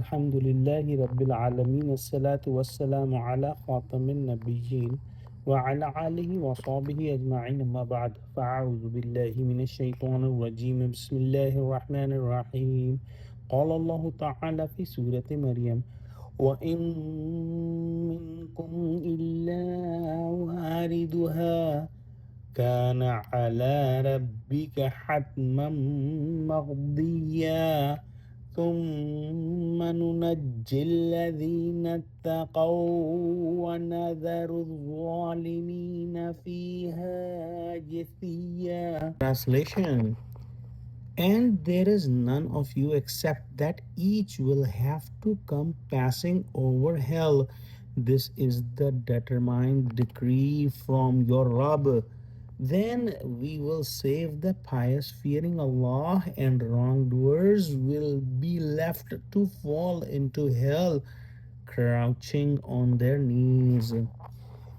Alhamdulillahi Rabbil Alameen. Assalatu wassalamu ala khatamin nabiyyin wa ala alihi wa sahbihi ajma'in. Amma ba'd. Fa'a'udhu billahi minash shaitanir rajim. Bismillahir rahmanir rahim. Qala Allahu ta'ala fi surati Maryam. وإن منكم إلا واردها كان على ربك حتما مقضيا ثم ننجي الذين اتقوا ونذر الظالمين فيها جثيا. Translation. And there is none of you except that each will have to come passing over hell. This is the determined decree from your Rabb. Then we will save the pious, fearing Allah, and wrongdoers will be left to fall into hell, crouching on their knees.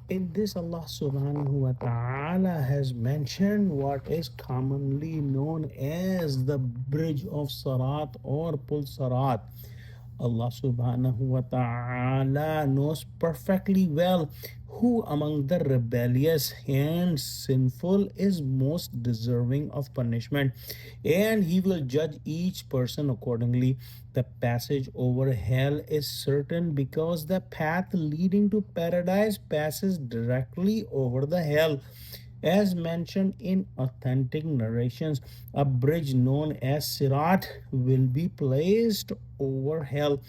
In this, Allah subhanahu wa ta'ala has mentioned what is commonly known as the bridge of Sarat or Pul Sarat. Allah subhanahu wa ta'ala knows perfectly well who among the rebellious and sinful is most deserving of punishment, and He will judge each person accordingly. The passage over hell is certain because the path leading to paradise passes directly over the hell. As mentioned in authentic narrations, a bridge known as Sirat will be placed over hell,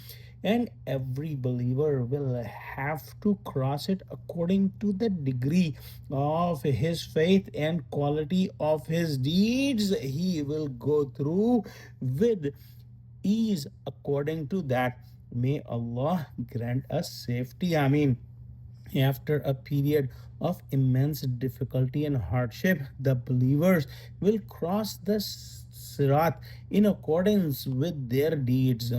and every believer will have to cross it according to the degree of his faith and quality of his deeds. He will go through with ease according to that. May Allah grant us safety. Ameen. After a period of immense difficulty and hardship, the believers will cross the Sirat in accordance with their deeds.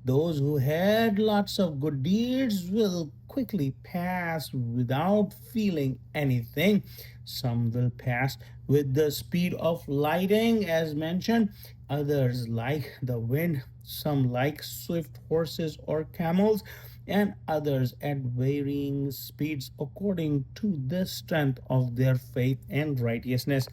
Those who had lots of good deeds will quickly pass without feeling anything. Some will pass with the speed of lightning, as mentioned, others like the wind, some like swift horses or camels, and others at varying speeds according to the strength of their faith and righteousness.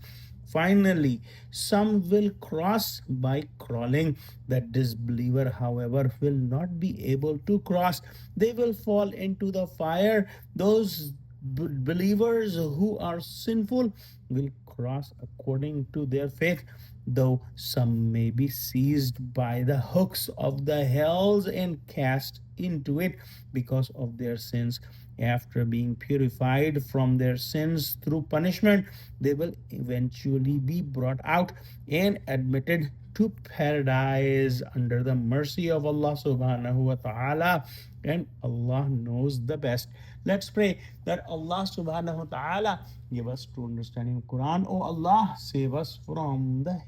Finally, some will cross by crawling. The disbeliever, however, will not be able to cross. They will fall into the fire. Those believers who are sinful will cross according to their faith, though some may be seized by the hooks of the hells and cast into it because of their sins. After being purified from their sins through punishment, they will eventually be brought out and admitted to paradise under the mercy of Allah subhanahu wa ta'ala, and Allah knows the best. Let's pray that Allah subhanahu wa ta'ala give us true understanding of Quran. Oh Allah, save us from the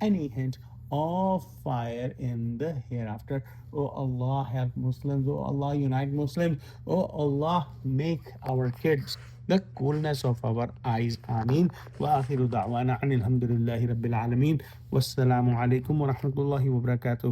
any hint of fire in the hereafter. Oh Allah, help Muslims. Oh Allah, unite Muslims. Oh Allah, make our kids the coolness of our eyes. Ameen. Wa akhiru da'wana anil hamdulillahi rabbil alameen. Wassalamu alaikum wa rahmatullahi wa barakatuh.